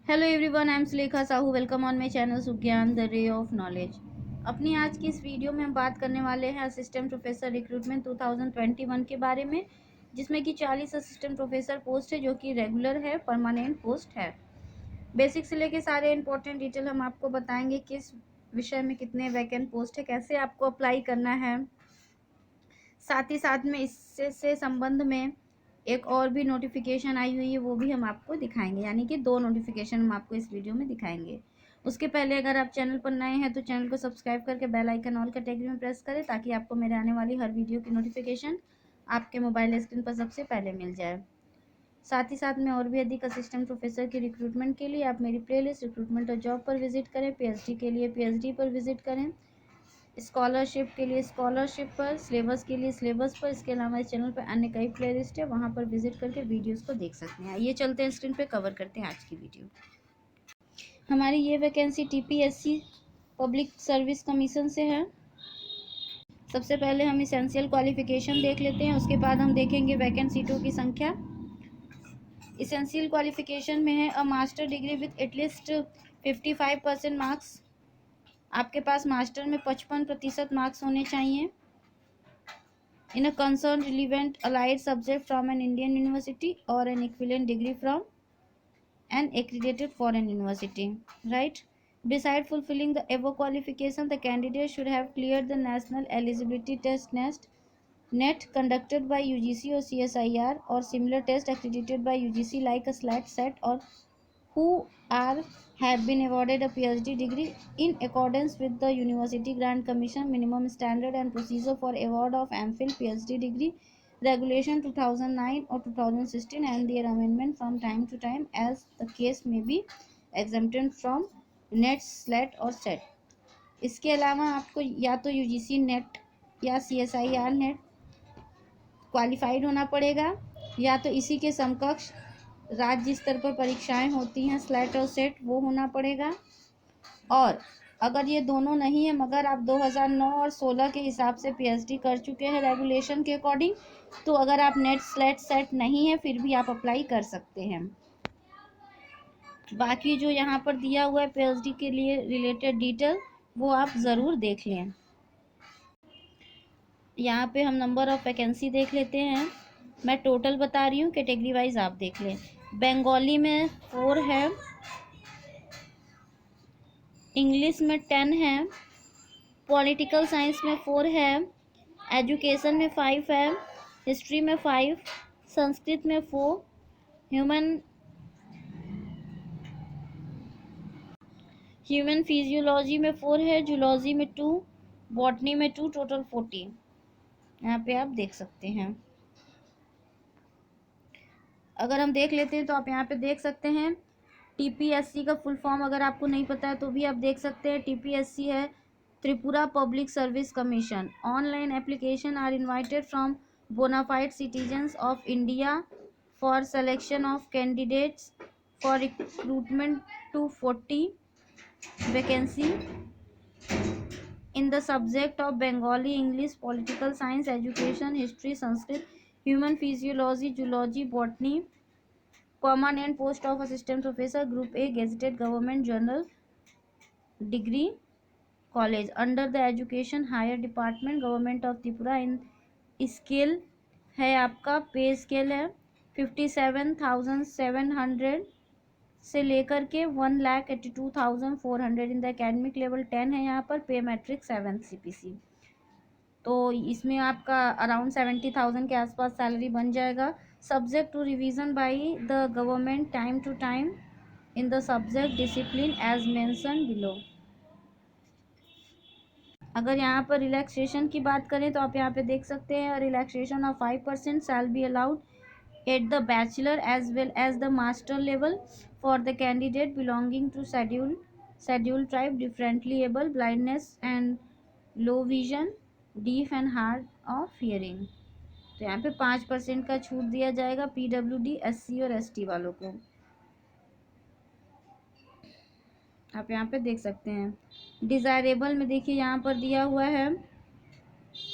Hello everyone, I am Sulekha Sahu. Welcome on my channel Sugyan the ray of knowledge. अपनी आज की इस वीडियो में हम बात करने वाले हैं असिस्टेंट प्रोफेसर रिक्रूटमेंट 2021 के बारे में, जिसमें कि 40 असिस्टेंट प्रोफेसर पोस्ट है जो कि रेगुलर है, परमानेंट पोस्ट है। बेसिक से लेके सारे इंपॉर्टेंट डिटेल हम आपको बताएंगे, किस विषय में कितने वैकेंट पोस्ट है, कैसे आपको अप्लाई करना है। साथ ही साथ में इससे से संबंध में एक और भी नोटिफिकेशन आई हुई है, वो भी हम आपको दिखाएंगे, यानी कि 2 नोटिफिकेशन हम आपको इस वीडियो में दिखाएंगे। उसके पहले अगर आप चैनल पर नए हैं तो चैनल को सब्सक्राइब करके बेल आइकन ऑल कैटेगरी में प्रेस करें, ताकि आपको मेरे आने वाली हर वीडियो की नोटिफिकेशन आपके मोबाइल स्क्रीन पर सबसे पहले मिल जाए। साथ ही साथ में और भी अधिक असिस्टेंट प्रोफेसर की रिक्रूटमेंट के लिए आप मेरी प्लेलिस्ट रिक्रूटमेंट और जॉब पर विजिट करें, पीएचडी के लिए पीएचडी पर विजिट करें, स्कॉलरशिप के लिए स्कॉलरशिप पर, सिलेबस के लिए सिलेबस पर। इसके अलावा इस चैनल पर अन्य कई प्लेलिस्ट है, वहाँ पर विजिट करके वीडियोस को देख सकते हैं। ये चलते हैं स्क्रीन पे कवर करते हैं आज की वीडियो। हमारी ये vacancy TPSC public service commission से है। सबसे पहले हम इसेंशियल क्वालिफिकेशन देख लेते हैं, उसके बाद हम देखेंगे वैकेंट सीटों की संख्या। इसेंशियल क्वालिफिकेशन में है a master degree with at least 55% marks. आपके पास मास्टर में 55% मार्क्स होने चाहिए in a concerned relevant allied subject from an Indian university or an equivalent degree from an accredited foreign university, right? Besides fulfilling the above qualification, the candidate should have cleared the national eligibility test net conducted by UGC or CSIR or similar test accredited by UGC like a SLAT set, or who are have been awarded a PhD degree in accordance with the University Grant Commission minimum standard and procedure for award of MPhil PhD degree regulation 2009 or 2016 and their amendment from time to time as the case may be, exempted from NET SLET और set. इसके अलावा आपको या तो UGC net या CSIR net qualified होना पड़ेगा, या तो इसी के समकक्ष राज्य स्तर पर परीक्षाएं होती हैं स्लेट और सेट, वो होना पड़ेगा। और अगर ये दोनों नहीं है मगर आप 2009 और 16 के हिसाब से पीएचडी कर चुके हैं रेगुलेशन के अकॉर्डिंग, तो अगर आप नेट स्लेट सेट नहीं है फिर भी आप अप्लाई कर सकते हैं। बाकी जो यहाँ पर दिया हुआ है पीएचडी के लिए रिलेटेड डिटेल, वो आप ज़रूर देख लें। यहाँ पे हम नंबर ऑफ वैकेंसी देख लेते हैं। मैं टोटल बता रही हूँ, कैटेगरी वाइज आप देख लें। बंगाली में 4 है, इंग्लिश में 10 है, पॉलिटिकल साइंस में 4 है, एजुकेशन में 5 है, हिस्ट्री में 5, संस्कृत में 4, ह्यूमन फिजियोलॉजी में 4 है, जूलॉजी में 2, बॉटनी में 2, टोटल 40 यहाँ पे आप देख सकते हैं। अगर हम देख लेते हैं तो आप यहाँ पे देख सकते हैं टीपीएससी का फुल फॉर्म अगर आपको नहीं पता है तो भी आप देख सकते हैं। टीपीएससी है Tripura public service commission. Online application are invited from bona fide citizens of India for selection of candidates for recruitment to 40 vacancy in the subject of Bengali, English, political science, education, history, Sanskrit, human physiology, zoology, botany. Permanent post of assistant professor, group A, gazetted government journal, degree college under the education higher department, government of Tripura। in scale है आपका, पे scale है 57,700 से लेकर के 1,82,400। In the academic level 10 है यहाँ पर। पे मैट्रिक 7 CPC, तो इसमें आपका अराउंड 70,000 के आसपास सैलरी बन जाएगा। Subject to revision by the government time to time in the subject discipline as mention below. अगर यहाँ पर रिलैक्सेशन की बात करें तो आप यहाँ पे देख सकते हैं relaxation of 5% shall be allowed at the bachelor as well as the master level for the candidate belonging to scheduled tribe, differently able, blindness and low vision, deaf and hard of hearing। तो यहाँ पे 5% का छूट दिया जाएगा PWD, SC और ST वालों को। आप यहाँ पे देख सकते हैं। डिजायरेबल में देखिए यहाँ पर दिया हुआ है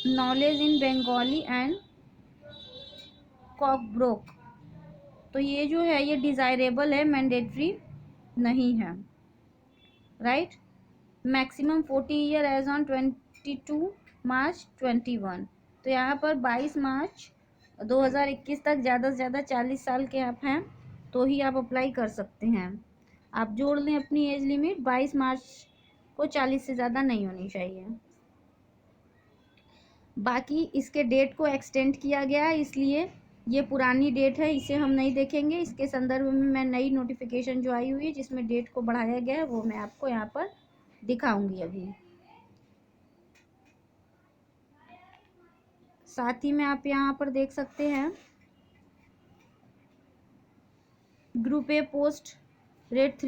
नॉलेज इन बंगाली एंड कॉकब्रोक, तो ये जो है ये डिज़ायरेबल है, मैंडेटरी नहीं है, right. Maximum 40 year age on 22 March 21। तो यहाँ पर 22 मार्च 2021 तक ज़्यादा से ज़्यादा 40 साल के आप हैं तो ही आप अप्लाई कर सकते हैं। आप जोड़ लें अपनी एज लिमिट, 22 मार्च को 40 से ज़्यादा नहीं होनी चाहिए। बाकी इसके डेट को एक्सटेंड किया गया है, इसलिए ये पुरानी डेट है, इसे हम नहीं देखेंगे। इसके संदर्भ में मैं नई नोटिफिकेशन जो आई हुई है जिसमें डेट को बढ़ाया गया है वो मैं आपको यहाँ पर दिखाऊंगी अभी। साथ ही में आप यहाँ पर देख सकते हैं group A post rate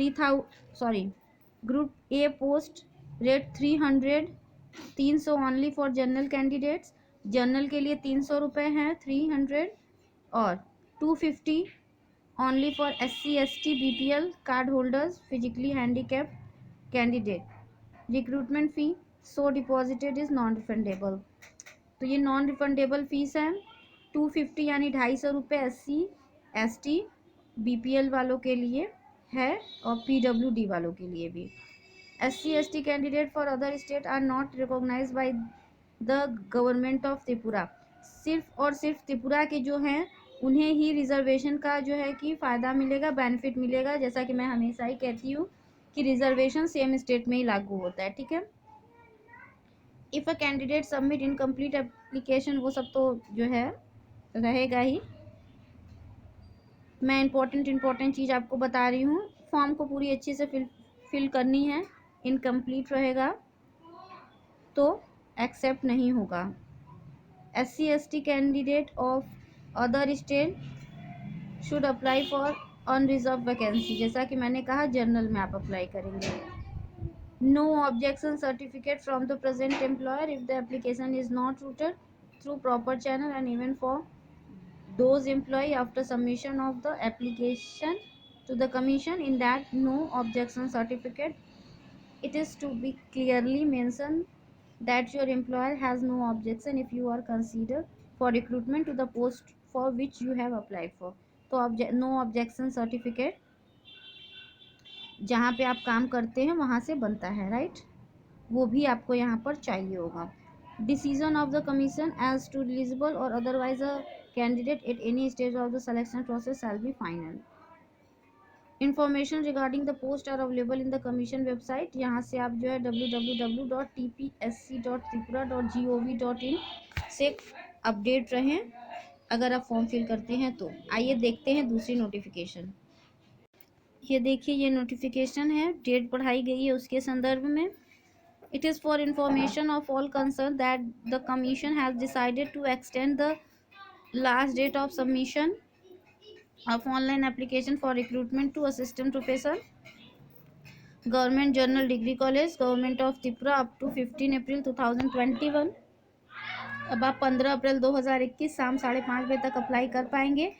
group A post rate 300 only for general candidates. General के लिए 300 रुपये हैं 300, और 250 only for SC ST BPL card holders physically handicapped candidate. Recruitment fee so deposited is non refundable. तो ये नॉन रिफंडेबल फीस है। 250 यानी 250 रुपये SC ST BPL वालों के लिए है और PWD वालों के लिए भी। SC ST candidate for other state are not recognised by the government of Tripura. सिर्फ और सिर्फ त्रिपुरा के जो हैं उन्हें ही रिजर्वेशन का जो है कि फ़ायदा मिलेगा, बेनिफिट मिलेगा। जैसा कि मैं हमेशा ही कहती हूँ कि रिजर्वेशन सेम स्टेट में ही लागू होता है, ठीक है। If a candidate submit incomplete application, वो सब तो जो है रहेगा ही। मैं इम्पोर्टेंट चीज़ आपको बता रही हूँ। फॉर्म को पूरी अच्छे से फिल करनी है। इनकम्प्लीट रहेगा तो एक्सेप्ट नहीं होगा। SC ST candidate of other state should apply for unreserve vacancy. जैसा कि मैंने कहा जनरल में आप अप्लाई करेंगे। No objection certificate from the present employer if the application is not routed through proper channel and even for those employee after submission of the application to the commission in that no objection certificate it is to be clearly mentioned that your employer has no objection if you are considered for recruitment to the post for which you have applied for। तो no objection certificate जहाँ पे आप काम करते हैं वहाँ से बनता है, राइट, वो भी आपको यहाँ पर चाहिए होगा। Decision of the commission as to eligible or otherwise a candidate at any stage of the selection process shall be final। Information regarding the post are available in the commission website। यहाँ से आप जो है www.tpsc.tripura.gov.in से update रहें अगर आप form fill करते हैं तो। आइए देखते हैं दूसरी नोटिफिकेशन। ये देखिए, ये नोटिफिकेशन है, डेट बढ़ाई गई है उसके संदर्भ में। It is for information of all concerned that the Commission has decided to extend the last date of submission of online application for recruitment to assistant professor, Government General Degree College, Government of Tripura up to 15 April 2021। अब आप 15 अप्रैल 2021 शाम 5:30 बजे तक apply कर पाएंगे।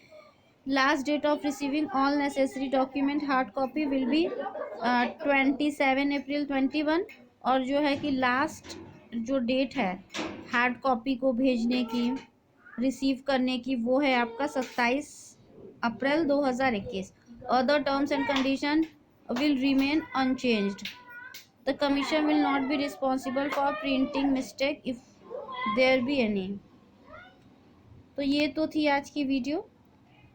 Last date of receiving all necessary document hard copy will be 27 April 21। और जो है कि लास्ट जो डेट है हार्ड कॉपी को भेजने की, रिसीव करने की, वो है आपका 27 April 2021। Other terms and condition will remain unchanged. The commission will not be responsible for printing mistake if there be any. तो ये तो थी आज की वीडियो।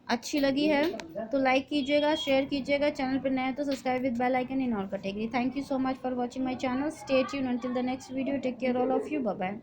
अच्छी लगी है तो लाइक कीजिएगा, शेयर कीजिएगा। चैनल पर नए हैं तो subscribe with bell icon in all category. Thank you so much for watching my channel. Stay tuned until the next video. Take care all of you. Bye bye.